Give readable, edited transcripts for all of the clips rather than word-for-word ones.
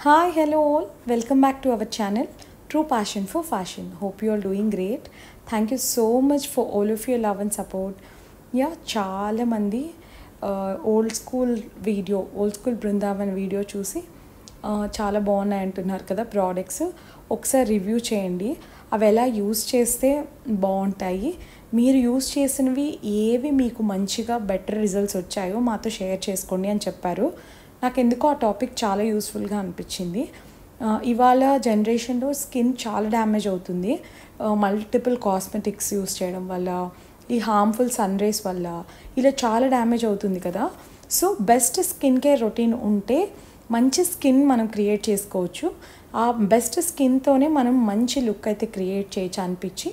Hi, hello all. Welcome back to our channel, True Passion for Fashion. Hope you are doing great. Thank you so much for all of your love and support. Yeah, చాలా మంది old school Brindavan video చూసి చాలా బాగున్నాయి అంటున్నారు కదా products. ఒకసారి review చేయండి, అవి ఎలా యూస్ చేస్తే బాగుంటాయి, మీరు యూస్ చేసినవి ఏవి మీకు మంచిగా బెటర్ రిజల్ట్స్ వచ్చాయో మాతో షేర్ చేసుకోండి అని చెప్పారు. నాకు ఎందుకో ఆ టాపిక్ చాలా యూస్ఫుల్గా అనిపించింది. ఇవాళ జనరేషన్లో స్కిన్ చాలా డ్యామేజ్ అవుతుంది మల్టిపుల్ కాస్మెటిక్స్ యూస్ చేయడం వల్ల, ఈ హార్మ్ఫుల్ సన్ రేస్ వల్ల ఇలా చాలా డ్యామేజ్ అవుతుంది కదా. So best skin care routine ఉంటే మంచి స్కిన్ మనం క్రియేట్ చేసుకోవచ్చు. ఆ బెస్ట్ స్కిన్తోనే మనం మంచి లుక్ అయితే క్రియేట్ చేయొచ్చు అనిపించి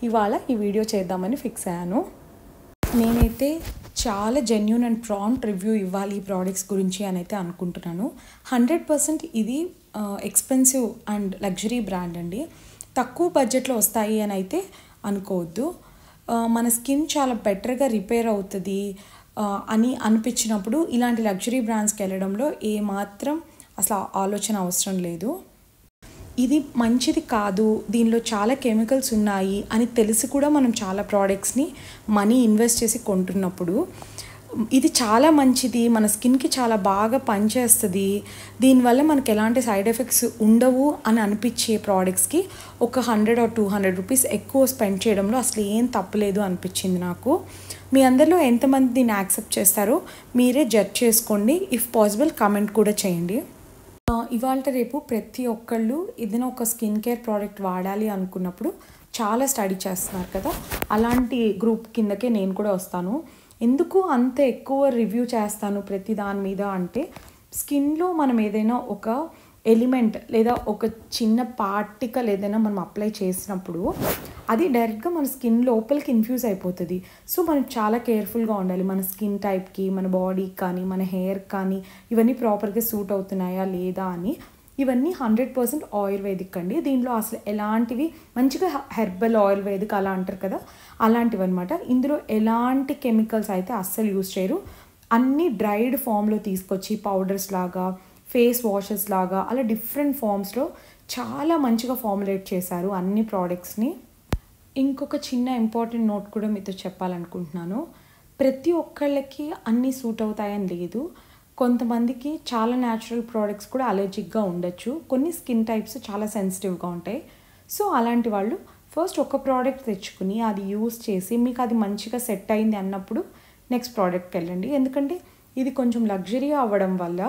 ఇవాళ ఈ వీడియో చేద్దామని ఫిక్స్ అయ్యాను. నేనైతే చాలా జెన్యూన్ అండ్ ప్రాంప్ట్ రివ్యూ ఇవ్వాలి ఈ ప్రోడక్ట్స్ గురించి అని అయితే అనుకుంటున్నాను. 100% ఇది ఎక్స్పెన్సివ్ అండ్ లగ్జరీ బ్రాండ్ అండి. తక్కువ బడ్జెట్లో వస్తాయి అని అయితే అనుకోవద్దు. మన స్కిన్ చాలా బెటర్గా రిపేర్ అవుతుంది అని అనిపించినప్పుడు ఇలాంటి లగ్జరీ బ్రాండ్స్కి వెళ్ళడంలో ఏమాత్రం అసలు ఆలోచన అవసరం లేదు. ఇది మంచిది కాదు, దీనిలో చాలా కెమికల్స్ ఉన్నాయి అని తెలిసి కూడా మనం చాలా ప్రోడక్ట్స్ని మనీ ఇన్వెస్ట్ చేసి కొంటున్నప్పుడు ఇది చాలా మంచిది, మన స్కిన్కి చాలా బాగా పనిచేస్తుంది, దీనివల్ల మనకి ఎలాంటి సైడ్ ఎఫెక్ట్స్ ఉండవు అని అనిపించే ప్రోడక్ట్స్కి ఒక 100 or 200 రూపీస్ ఎక్కువ స్పెండ్ చేయడంలో అసలు ఏం తప్పులేదు అనిపించింది నాకు. మీ అందరిలో ఎంతమంది దీన్ని యాక్సెప్ట్ చేస్తారో మీరే జడ్జ్ చేసుకోండి. ఇఫ్ పాసిబుల్ కమెంట్ కూడా చేయండి. ఇవాళ రేపు ప్రతి ఒక్కళ్ళు ఏదైనా ఒక స్కిన్ కేర్ ప్రోడక్ట్ వాడాలి అనుకున్నప్పుడు చాలా స్టడీ చేస్తున్నారు కదా. అలాంటి గ్రూప్ కిందకే నేను కూడా వస్తాను. ఎందుకు అంత ఎక్కువ రివ్యూ చేస్తాను ప్రతి దాని మీద అంటే, స్కిన్లో మనం ఏదైనా ఒక ఎలిమెంట్ లేదా ఒక చిన్న పార్టికల్ ఏదైనా మనం అప్లై చేసినప్పుడు అది డైరెక్ట్గా మన స్కిన్ లోపలికి ఇన్ఫ్యూజ్ అయిపోతుంది. సో మనం చాలా కేర్ఫుల్గా ఉండాలి. మన స్కిన్ టైప్కి, మన బాడీకి కానీ, మన హెయిర్ కానీ ఇవన్నీ ప్రాపర్గా సూట్ అవుతున్నాయా లేదా అని. ఇవన్నీ 100% ఆయుర్వేదిక్ అండి. దీనిలో అసలు ఎలాంటివి మంచిగా హెర్బల్ ఆయుర్వేదిక్ అలా అంటారు కదా, అలాంటివి అనమాట. ఇందులో ఎలాంటి కెమికల్స్ అయితే అస్సలు యూజ్ చేయరు. అన్నీ డ్రైడ్ ఫామ్లో తీసుకొచ్చి పౌడర్స్ లాగా, ఫేస్ వాషెస్ లాగా అలా డిఫరెంట్ ఫామ్స్లో చాలా మంచిగా ఫార్ములేట్ చేశారు అన్ని ప్రోడక్ట్స్ని. ఇంకొక చిన్న ఇంపార్టెంట్ నోట్ కూడా మీతో చెప్పాలనుకుంటున్నాను. ప్రతి ఒక్కళ్ళకి అన్నీ సూట్ అవుతాయని లేదు. కొంతమందికి చాలా న్యాచురల్ ప్రోడక్ట్స్ కూడా అలర్జిక్గా ఉండొచ్చు. కొన్ని స్కిన్ టైప్స్ చాలా సెన్సిటివ్గా ఉంటాయి. సో అలాంటి వాళ్ళు ఫస్ట్ ఒక ప్రోడక్ట్ తెచ్చుకుని అది యూస్ చేసి మీకు అది మంచిగా సెట్ అయింది అన్నప్పుడు నెక్స్ట్ ప్రోడక్ట్కి వెళ్ళండి. ఎందుకంటే ఇది కొంచెం లగ్జరీ అవ్వడం వల్ల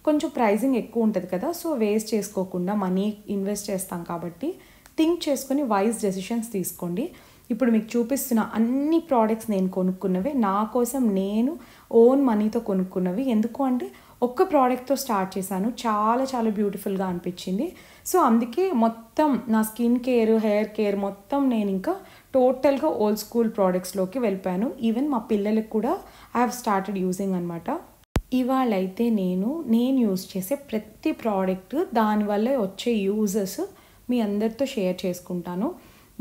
కొంచెం ప్రైజింగ్ ఎక్కువ ఉంటుంది కదా. సో వేస్ట్ చేసుకోకుండా మనీ ఇన్వెస్ట్ చేస్తాం కాబట్టి థింక్ చేసుకొని వైజ్ డెసిషన్స్ తీసుకోండి. ఇప్పుడు మీకు చూపిస్తున్న అన్ని ప్రోడక్ట్స్ నేను కొనుక్కున్నవే, నా కోసం నేను ఓన్ మనీతో కొనుక్కున్నవి. ఎందుకు అంటే ఒక్క ప్రోడక్ట్తో స్టార్ట్ చేశాను, చాలా చాలా బ్యూటిఫుల్గా అనిపించింది. సో అందుకే మొత్తం నా స్కిన్ కేర్, హెయిర్ కేర్ మొత్తం నేను ఇంకా టోటల్గా ఓల్డ్ స్కూల్ ప్రోడక్ట్స్లోకి వెళ్ళిపోయాను. ఈవెన్ మా పిల్లలకు కూడా ఐ హ్యావ్ స్టార్టెడ్ యూజింగ్ అనమాట. ఇవాళ అయితే నేను యూజ్ చేసే ప్రతి ప్రోడక్ట్ దానివల్ల వచ్చే యూజెస్ మీ అందరితో షేర్ చేసుకుంటాను.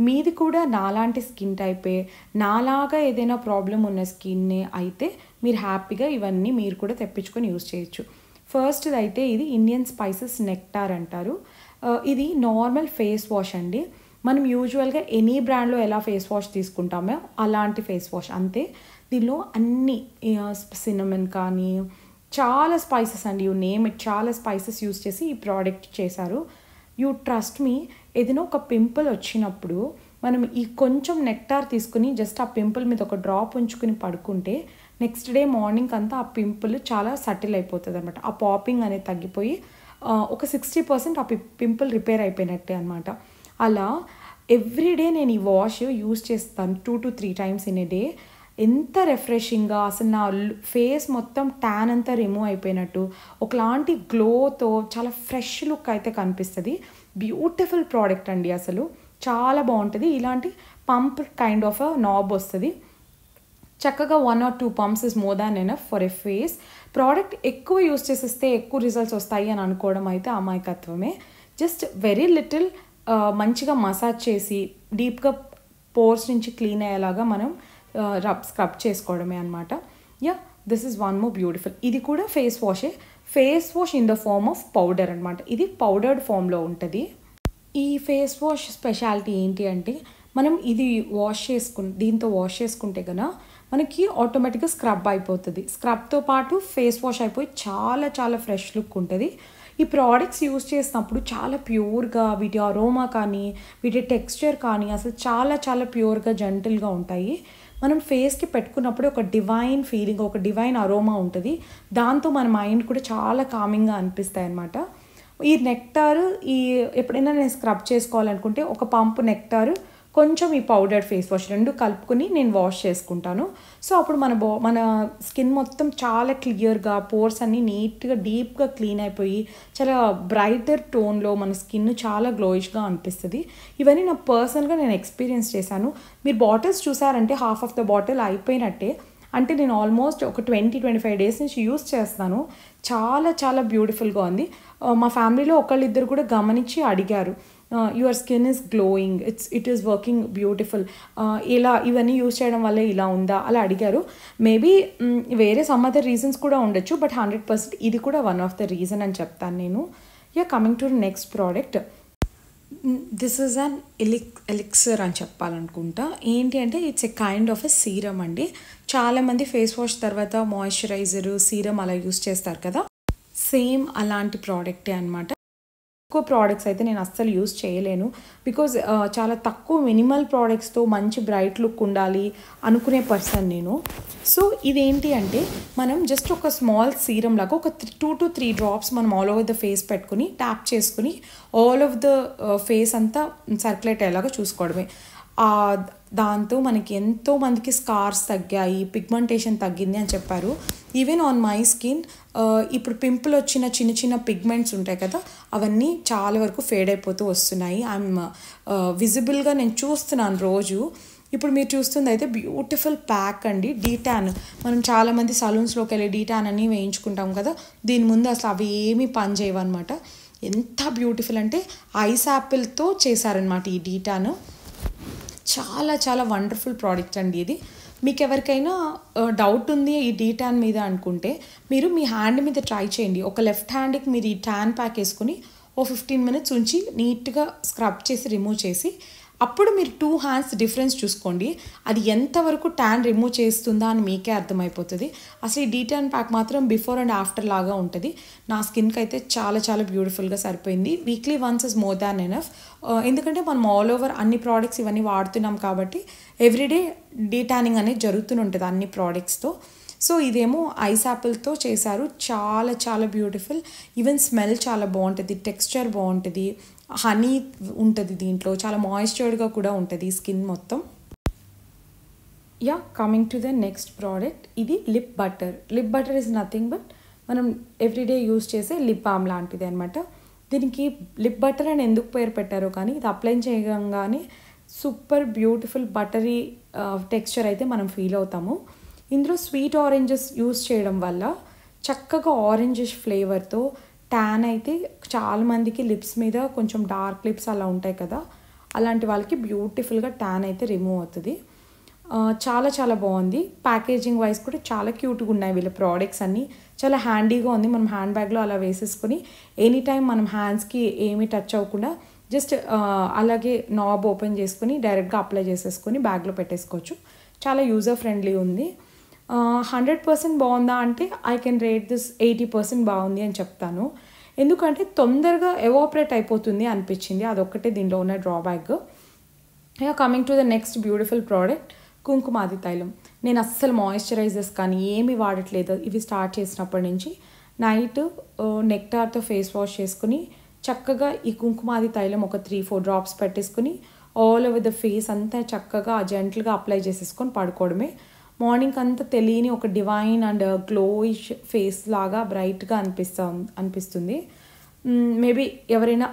మీది కూడా నాలాంటి స్కిన్ టైపే, నాలాగా ఏదైనా ప్రాబ్లం ఉన్న స్కిన్నే అయితే మీరు హ్యాపీగా ఇవన్నీ మీరు కూడా తెప్పించుకొని యూజ్ చేయొచ్చు. ఫస్ట్ అయితే ఇది ఇండియన్ స్పైసెస్ నెక్టార్ అంటారు. ఇది నార్మల్ ఫేస్ వాష్ అండి. మనం యూజువల్గా ఎనీ బ్రాండ్లో ఎలా ఫేస్ వాష్ తీసుకుంటామో అలాంటి ఫేస్ వాష్ అంతే. దీనిలో అన్ని సినమన్ కానీ చాలా స్పైసెస్ అండి, యూ నేమ్ ఇట్, చాలా స్పైసెస్ యూజ్ చేసి ఈ ప్రోడక్ట్ చేశారు. యూ ట్రస్ట్ మీ, ఏదైనా ఒక పింపుల్ వచ్చినప్పుడు మనం ఈ కొంచెం నెక్టార్ తీసుకుని జస్ట్ ఆ పింపుల్ మీద ఒక డ్రాప్ ఉంచుకుని పడుకుంటే నెక్స్ట్ డే మార్నింగ్ అంతా ఆ పింపుల్ చాలా సటిల్ అయిపోతుంది అనమాట. ఆ పాపింగ్ అనేది తగ్గిపోయి ఒక 60% ఆ పింపుల్ రిపేర్ అయిపోయినట్టే అనమాట. అలా ఎవ్రీడే నేను ఈ వాష్ యూజ్ చేస్తాను 2 to 3 times in a day. ఎంత రిఫ్రెషింగ్గా, అసలు నా ఫేస్ మొత్తం ట్యాన్ అంతా రిమూవ్ అయిపోయినట్టు ఒకలాంటి గ్లోతో చాలా ఫ్రెష్ లుక్ అయితే కనిపిస్తుంది. బ్యూటిఫుల్ ప్రోడక్ట్ అండి, అసలు చాలా బాగుంటుంది. ఇలాంటి పంప్ కైండ్ ఆఫ్ నాబ్ వస్తుంది. చక్కగా 1 or 2 pumps is more than enough for a face. Product ఎక్కువ యూస్ చేసేస్తే ఎక్కువ రిజల్ట్స్ వస్తాయి అని అనుకోవడం అయితే అమాయకత్వమే. జస్ట్ వెరీ లిటిల్ మంచిగా మసాజ్ చేసి డీప్గా పోర్స్ నుంచి క్లీన్ అయ్యేలాగా మనం స్క్రబ్ చేసుకోవడమే అనమాట. Yeah, this is one more beautiful. ఇది కూడా ఫేస్ వాషే. Face wash in the form of powder అనమాట. ఇది పౌడర్డ్ ఫామ్లో ఉంటుంది. ఈ ఫేస్ వాష్ స్పెషాలిటీ ఏంటి అంటే మనం ఇది దీంతో వాష్ చేసుకుంటే కనుక మనకి ఆటోమేటిక్గా స్క్రబ్ అయిపోతుంది. స్క్రబ్తో పాటు ఫేస్ వాష్ అయిపోయి చాలా చాలా ఫ్రెష్ లుక్ ఉంటుంది. ఈ ప్రోడక్ట్స్ యూస్ చేసినప్పుడు చాలా ప్యూర్గా వీటి అరోమా కానీ వీటి టెక్స్చర్ కానీ అసలు చాలా చాలా ప్యూర్గా జెంటిల్గా ఉంటాయి. మనం ఫేస్కి పెట్టుకున్నప్పుడు ఒక డివైన్ ఫీలింగ్, ఒక డివైన్ అరోమా ఉంటుంది. దాంతో మన మైండ్ కూడా చాలా కామింగ్గా అనిపిస్తాయి అన్నమాట. ఈ నెక్టార్ ఎప్పుడైనా నేను స్క్రబ్ చేసుకోవాలనుకుంటే ఒక పంపు నెక్టార్ కొంచెం ఈ పౌడర్ ఫేస్ వాష్ రెండు కలుపుకొని నేను వాష్ చేసుకుంటాను. సో అప్పుడు మన స్కిన్ మొత్తం చాలా క్లియర్గా, పోర్స్ అన్నీ నీట్గా డీప్గా క్లీన్ అయిపోయి చాలా బ్రైటర్ టోన్లో మన స్కిన్ చాలా గ్లోయిష్గా అనిపిస్తుంది. ఇవన్నీ నా పర్సనల్గా నేను ఎక్స్పీరియన్స్ చేశాను. మీరు బాటిల్స్ చూసారంటే హాఫ్ ఆఫ్ ద బాటిల్ అయిపోయినట్టే. అంటే నేను ఆల్మోస్ట్ ఒక 20-25 డేస్ నుంచి యూస్ చేస్తాను. చాలా చాలా బ్యూటిఫుల్గా ఉంది. మా ఫ్యామిలీలో ఒకళ్ళిద్దరు కూడా గమనించి అడిగారు, your skin is glowing, it is working beautiful, ఇలా ఇవన్నీ యూస్ చేయడం వల్ల ఇలా ఉందా అలా అడిగారు. మేబీ వేరే సమ్ అదర్ రీజన్స్ కూడా ఉండొచ్చు, బట్ 100% ఇది కూడా వన్ ఆఫ్ ద రీజన్ అని చెప్తాను నేను. Coming to next product, this is an elixir అని చెప్పాలనుకుంటా. ఏంటి అంటే it's a kind of a serum అండి. చాలామంది ఫేస్ వాష్ తర్వాత మాయిశ్చరైజరు, సీరం అలా యూస్ చేస్తారు కదా, సేమ్ అలాంటి ప్రోడక్టే అనమాట. ఎక్కువ ప్రోడక్ట్స్ అయితే నేను అస్సలు యూస్ చేయలేను. బికాజ్ చాలా తక్కువ మినిమల్ ప్రోడక్ట్స్తో మంచి బ్రైట్ లుక్ ఉండాలి అనుకునే పర్సన్ నేను. సో ఇదేంటి అంటే మనం జస్ట్ ఒక స్మాల్ సీరం లాగా ఒక 2 to 3 డ్రాప్స్ మనం ఆల్ ఓవర్ ద ఫేస్ పెట్టుకుని ట్యాప్ చేసుకుని ఆల్ ఓవర్ ద ఫేస్ అంతా సర్క్యులేట్ అయ్యేలాగా చూసుకోవడమే. దాంతో మనకి ఎంతో మందికి స్కార్స్ తగ్గాయి, పిగ్మెంటేషన్ తగ్గింది అని చెప్పారు. ఈవెన్ ఆన్ మై స్కిన్ ఇప్పుడు పింపుల్ వచ్చిన చిన్న చిన్న పిగ్మెంట్స్ ఉంటాయి కదా, అవన్నీ చాలా వరకు ఫేడ్ అయిపోతూ వస్తున్నాయి. ఐఎమ్ విజిబుల్గా నేను చూస్తున్నాను రోజు. ఇప్పుడు మీరు చూస్తుంది అయితే బ్యూటిఫుల్ ప్యాక్ అండి, డీటాన్. మనం చాలామంది సలూన్స్లోకి వెళ్ళి డీటాన్ అని వేయించుకుంటాం కదా, దీని ముందు అసలు అవి ఏమీ పని చేయవన్నమాట. ఎంత బ్యూటిఫుల్ అంటే ఐస్ యాపిల్తో చేశారనమాట ఈ డీటాన్. చాలా చాలా వండర్ఫుల్ ప్రోడక్ట్ అండి ఇది. మీకు ఎవరికైనా డౌట్ ఉంది ఈ డీటాన్ మీద అనుకుంటే మీరు మీ హ్యాండ్ మీద ట్రై చేయండి. ఒక లెఫ్ట్ హ్యాండ్కి మీరు ఈ ట్యాన్ ప్యాక్ వేసుకొని 15 minutes ఉంచి నీట్గా స్క్రబ్ చేసి రిమూవ్ చేసి అప్పుడు మీరు 2 hands డిఫరెన్స్ చూసుకోండి. అది ఎంతవరకు ట్యాన్ రిమూవ్ చేస్తుందా అని మీకే అర్థమైపోతుంది. అసలు ఈ డీటాన్ ప్యాక్ మాత్రం బిఫోర్ అండ్ ఆఫ్టర్ లాగా ఉంటుంది. నా స్కిన్కి అయితే చాలా చాలా బ్యూటిఫుల్గా సరిపోయింది. Weekly once is more than enough. ఎందుకంటే మనం ఆల్ ఓవర్ అన్ని ప్రోడక్ట్స్ ఇవన్నీ వాడుతున్నాం కాబట్టి ఎవ్రీడే డీటానింగ్ అనేది జరుగుతూనే ఉంటుంది అన్ని ప్రోడక్ట్స్తో. సో ఇదేమో ఐస్ యాపిల్తో చేశారు. చాలా చాలా బ్యూటిఫుల్. ఈవెన్ స్మెల్ చాలా బాగుంటుంది, టెక్స్చర్ బాగుంటుంది, హనీ ఉంటుంది దీంట్లో, చాలా మాయిశ్చర్డ్గా కూడా ఉంటుంది స్కిన్ మొత్తం. Coming to the next product, ఇది lip butter. Lip butter is nothing but మనం ఎవ్రీడే యూస్ చేసే లిప్ బామ్ లాంటిది అనమాట. దీనికి లిప్ బటర్ అని ఎందుకు పేరు పెట్టారో కానీ ఇది అప్లై చేయగానే సూపర్ బ్యూటిఫుల్ బటరీ టెక్స్చర్ అయితే మనం ఫీల్ అవుతాము. ఇందులో స్వీట్ ఆరెంజెస్ యూస్ చేయడం వల్ల చక్కగా ఆరెంజిష్ ఫ్లేవర్తో ట్యాన్ అయితే చాలామందికి లిప్స్ మీద కొంచెం డార్క్ లిప్స్ అలా ఉంటాయి కదా, అలాంటి వాళ్ళకి బ్యూటిఫుల్గా ట్యాన్ అయితే రిమూవ్ అవుతుంది. చాలా చాలా బాగుంది. ప్యాకేజింగ్ వైజ్ కూడా చాలా క్యూట్గా ఉన్నాయి వీళ్ళ ప్రోడక్ట్స్ అన్నీ. చాలా హ్యాండీగా ఉంది. మనం హ్యాండ్ బ్యాగ్లో అలా వేసేసుకొని ఎనీ టైం మనం హ్యాండ్స్కి ఏమీ టచ్ అవ్వకుండా జస్ట్ అలాగే నాబ్ ఓపెన్ చేసుకొని డైరెక్ట్గా అప్లై చేసేసుకొని బ్యాగ్లో పెట్టేసుకోవచ్చు. చాలా యూజర్ ఫ్రెండ్లీ ఉంది. 100% బాగుందా అంటే ఐ కెన్ రేట్ దిస్ 80% బాగుంది అని చెప్తాను. ఎందుకంటే తొందరగా ఎవాపరేట్ అయిపోతుంది అనిపించింది, అదొక్కటే దీనిలో ఉన్న drawback. Coming to the next beautiful product, Kumkumadi తైలం. నేను అస్సలు మాయిశ్చరైజర్స్ కానీ ఏమీ వాడట్లేదు ఇవి స్టార్ట్ చేసినప్పటి నుంచి. నైట్ నెక్టార్తో ఫేస్ వాష్ చేసుకుని చక్కగా ఈ కుంకుమాది తైలం ఒక 3-4 డ్రాప్స్ పెట్టేసుకుని ఆల్ ఓవర్ ద ఫేస్ అంతా చక్కగా జెంటల్గా అప్లై చేసేసుకొని పడుకోవడమే. మార్నింగ్ అంతా తెలియని ఒక డివైన్ అండ్ గ్లోయిష్ ఫేస్ లాగా బ్రైట్గా అనిపిస్తుంది. మేబీ ఎవరైనా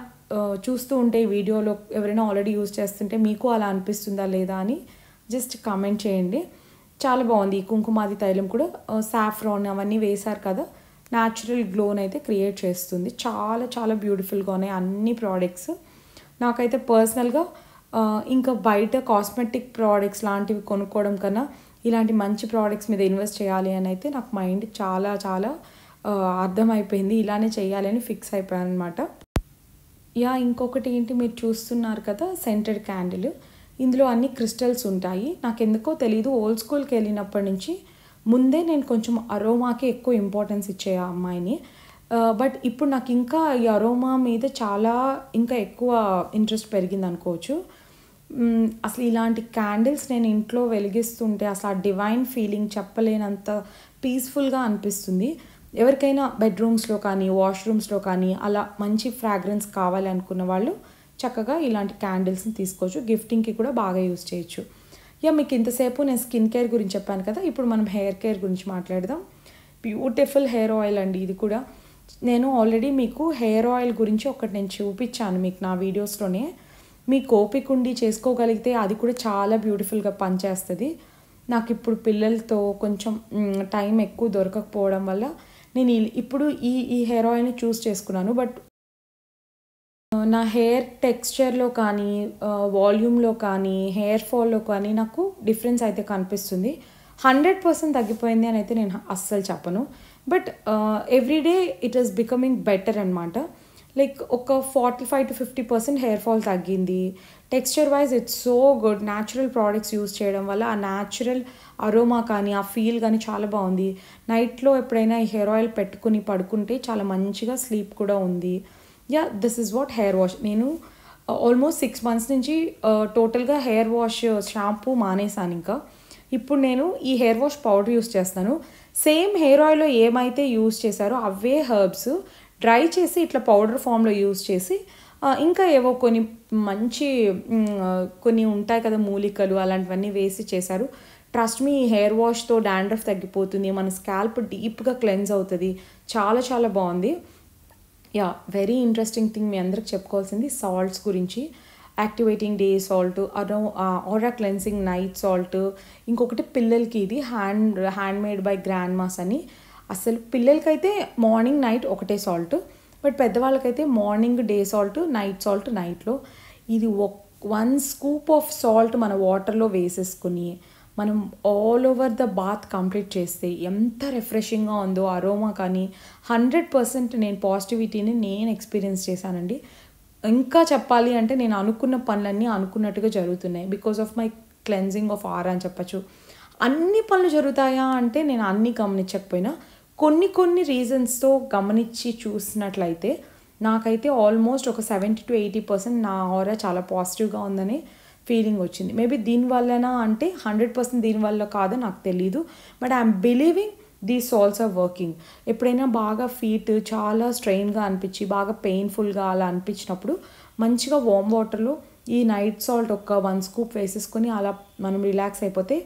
చూస్తూ ఉంటే ఈ వీడియోలో ఎవరైనా ఆల్రెడీ యూజ్ చేస్తుంటే మీకు అలా అనిపిస్తుందా లేదా అని జస్ట్ కామెంట్ చేయండి. చాలా బాగుంది. ఈ కుంకుమాది తైలం కూడా సాఫ్రాన్ అవన్నీ వేశారు కదా, న్యాచురల్ గ్లోని అయితే క్రియేట్ చేస్తుంది. చాలా చాలా బ్యూటిఫుల్గా ఉన్నాయి అన్ని ప్రోడక్ట్స్. నాకైతే పర్సనల్గా ఇంకా బయట కాస్మెటిక్ ప్రోడక్ట్స్ లాంటివి కొనుక్కోవడం కన్నా ఇలాంటి మంచి ప్రోడక్ట్స్ మీద ఇన్వెస్ట్ చేయాలి అని అయితే నాకు మైండ్ చాలా చాలా అర్థమైపోయింది, ఇలానే చేయాలని ఫిక్స్ అయిపోయాను అనమాట. ఇంకొకటి ఏంటి, మీరు చూస్తున్నారు కదా సెంటెడ్ క్యాండిల్, ఇందులో అన్ని క్రిస్టల్స్ ఉంటాయి. నాకు ఎందుకో తెలీదు, ఓల్డ్ స్కూల్కి వెళ్ళినప్పటి నుంచి ముందే నేను కొంచెం అరోమాకి ఎక్కువ ఇంపార్టెన్స్ ఇచ్చే ఆ అమ్మాయిని. బట్ ఇప్పుడు నాకు ఇంకా ఈ అరోమా మీద చాలా ఇంకా ఎక్కువ ఇంట్రెస్ట్ పెరిగింది అనుకోవచ్చు. అసలు ఇలాంటి క్యాండిల్స్ నేను ఇంట్లో వెలిగిస్తుంటే అసలు ఆ డివైన్ ఫీలింగ్ చెప్పలేనంత పీస్ఫుల్గా అనిపిస్తుంది. ఎవరికైనా బెడ్రూమ్స్లో కానీ వాష్రూమ్స్లో కానీ అలా మంచి ఫ్రాగ్రెన్స్ కావాలి అనుకున్న వాళ్ళు చక్కగా ఇలాంటి క్యాండిల్స్ని తీసుకోవచ్చు. గిఫ్టింగ్కి కూడా బాగా యూజ్ చేయొచ్చు. మీకు ఇంతసేపు నేను స్కిన్ కేర్ గురించి చెప్పాను కదా, ఇప్పుడు మనం హెయిర్ కేర్ గురించి మాట్లాడదాం. బ్యూటిఫుల్ హెయిర్ ఆయిల్ అండి ఇది కూడా. నేను ఆల్రెడీ మీకు హెయిర్ ఆయిల్ గురించి ఒకటి నేను చూపించాను మీకు నా వీడియోస్లోనే. మీకు ఓపిక ఉండి చేసుకోగలిగితే అది కూడా చాలా బ్యూటిఫుల్గా పనిచేస్తుంది. నాకు ఇప్పుడు పిల్లలతో కొంచెం టైం ఎక్కువ దొరకకపోవడం వల్ల నేను ఇప్పుడు ఈ హెయిర్ ఆయిల్ని చూస్ చేసుకున్నాను. బట్ నా హెయిర్ టెక్స్చర్లో కానీ వాల్యూమ్లో కానీ హెయిర్ ఫాల్లో కానీ నాకు డిఫరెన్స్ అయితే కనిపిస్తుంది. 100% తగ్గిపోయింది అని అయితే నేను అస్సలు చెప్పను. But everyday it is becoming better అనమాట. లైక్ ఒక 45 to 50% హెయిర్ ఫాల్ తగ్గింది. Texture wise it's so good. Natural products use చేయడం వల్ల ఆ న్యాచురల్ అరోమా కానీ ఆ ఫీల్ కానీ చాలా బాగుంది. నైట్లో ఎప్పుడైనా ఈ హెయిర్ ఆయిల్ పెట్టుకుని పడుకుంటే చాలా మంచిగా స్లీప్ కూడా ఉంది. This is what hair wash. నేను ఆల్మోస్ట్ 6 months నుంచి టోటల్గా హెయిర్ వాష్ షాంపూ మానేసాను. ఇంకా ఇప్పుడు నేను ఈ హెయిర్ వాష్ పౌడర్ యూస్ చేస్తాను. సేమ్ హెయిర్ ఆయిల్లో ఏమైతే యూస్ చేశారో అవే హెర్బ్స్ డ్రై చేసి ఇట్లా పౌడర్ ఫామ్లో యూస్ చేసి ఇంకా ఏవో మంచి కొన్ని ఉంటాయి కదా మూలికలు, అలాంటివన్నీ వేసి చేశారు. ట్రస్ట్ మీ, హెయిర్ వాష్తో డాండ్రఫ్ తగ్గిపోతుంది, మన స్కాల్ప్ డీప్గా క్లెన్స్ అవుతుంది. చాలా చాలా బాగుంది. వెరీ ఇంట్రెస్టింగ్ థింగ్ మీ అందరికి చెప్పుకోవాల్సింది సాల్ట్స్ గురించి. Activating day salt, aura cleansing night salt, ఇంకొకటి పిల్లలకి ఇది hand made by grandmas అని. అసలు పిల్లలకైతే మార్నింగ్ నైట్ ఒకటే సాల్ట్, బట్ పెద్దవాళ్ళకైతే morning day salt, night salt నైట్లో. ఇది 1 scoop ఆఫ్ సాల్ట్ మన వాటర్లో వేసేసుకుని మనం all over the bath complete చేస్తే ఎంత రిఫ్రెషింగ్గా ఉందో అరోమా కానీ. 100% నేను పాజిటివిటీని నేను ఎక్స్పీరియన్స్ చేశానండి. ఇంకా చెప్పాలి అంటే నేను అనుకున్న పనులన్నీ అనుకున్నట్టుగా జరుగుతున్నాయి because of my cleansing of ఆరా అని చెప్పచ్చు. అన్ని పనులు జరుగుతాయా అంటే నేను అన్నీ గమనించకపోయినా కొన్ని రీజన్స్తో గమనించి చూసినట్లయితే నాకైతే ఆల్మోస్ట్ ఒక 70 to 80% నా ఆరా చాలా పాజిటివ్గా ఉందని ఫీలింగ్ వచ్చింది. మేబీ దీనివల్లనా అంటే 100% దీనివల్ల కాదో నాకు తెలీదు. But I'm believing these salts are working. ఎప్పుడైనా బాగా ఫీట్ చాలా స్ట్రెయిన్గా అనిపించి బాగా పెయిన్ఫుల్గా అలా అనిపించినప్పుడు మంచిగా వామ్ వాటర్లో ఈ నైట్ సాల్ట్ ఒక 1 scoop వేసేసుకొని అలా మనం రిలాక్స్ అయిపోతే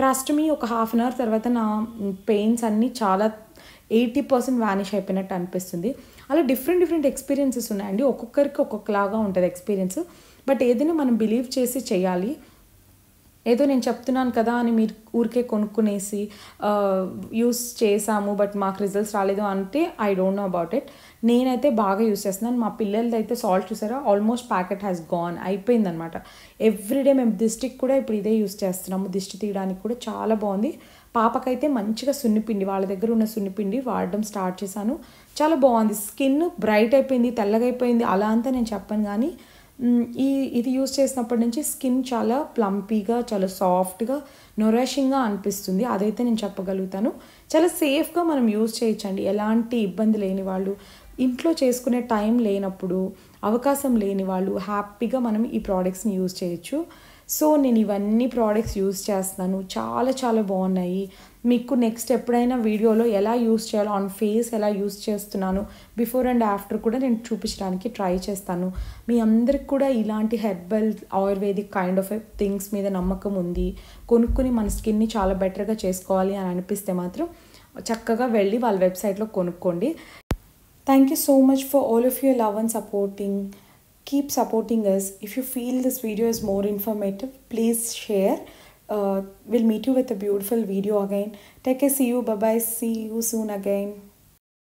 ట్రస్ట్ మీ ఒక 1/2 hour తర్వాత నా పెయిన్స్ అన్నీ చాలా 80% వ్యానిష్ అయిపోయినట్టు అనిపిస్తుంది. అలా డిఫరెంట్ ఎక్స్పీరియన్సెస్ ఉన్నాయండి. ఒక్కొక్కరికి ఒక్కొక్కలాగా ఉంటుంది ఎక్స్పీరియన్స్. బట్ ఏదైనా మనం బిలీవ్ చేసి చేయాలి. ఏదో నేను చెప్తున్నాను కదా అని మీరు ఊరికే కొనుక్కునేసి యూస్ చేసాము బట్ మాకు రిజల్ట్స్ రాలేదు అంటే I don't know about it. నేనైతే బాగా యూస్ చేస్తున్నాను. మా పిల్లలది అయితే సాల్ట్ చూసారా, ఆల్మోస్ట్ ప్యాకెట్ హ్యాస్ గాన్, అయిపోయిందనమాట. ఎవ్రీడే మేము దిష్టికి కూడా ఇప్పుడు ఇదే యూస్ చేస్తున్నాము. దిష్టి తీయడానికి కూడా చాలా బాగుంది. పాపకైతే మంచిగా సున్నిపిండి, వాళ్ళ దగ్గర ఉన్న సున్నిపిండి వాడడం స్టార్ట్ చేశాను. చాలా బాగుంది. స్కిన్ బ్రైట్ అయిపోయింది, తెల్లగా అయిపోయింది అలా అంతా నేను చెప్పను, కానీ ఇది యూస్ చేసినప్పటి నుంచి స్కిన్ చాలా ప్లంపీగా చాలా సాఫ్ట్గా నొరిషింగ్గా అనిపిస్తుంది. అదైతే నేను చెప్పగలుగుతాను. చాలా సేఫ్గా మనం యూస్ చేయొచ్చండి. ఎలాంటి ఇబ్బంది లేని వాళ్ళు, ఇంట్లో చేసుకునే టైం లేనప్పుడు, అవకాశం లేని వాళ్ళు హ్యాపీగా మనం ఈ ప్రోడక్ట్స్ని యూస్ చేయొచ్చు. సో నేను ఇవన్నీ ప్రోడక్ట్స్ యూస్ చేస్తున్నాను. చాలా చాలా బాగున్నాయి. మీకు నెక్స్ట్ ఎప్పుడైనా వీడియోలో ఎలా యూస్ చేయాలో, ఆన్ ఫేస్ ఎలా యూస్ చేస్తున్నాను బిఫోర్ అండ్ ఆఫ్టర్ కూడా నేను చూపించడానికి ట్రై చేస్తాను. మీ అందరికి కూడా ఇలాంటి herbal ayurvedic kind of things మీద నమ్మకం ఉంది, కొనుక్కుని మన స్కిన్ని చాలా బెటర్గా చేసుకోవాలి అని అనిపిస్తే మాత్రం చక్కగా వెళ్ళి వాళ్ళ వెబ్సైట్లో కొనుక్కోండి. Thank you so much for all of your love and supporting. Keep supporting us. If you feel this video is more informative, please share. We'll meet you with a beautiful video again. Take care. See you. Bye bye. See you soon again.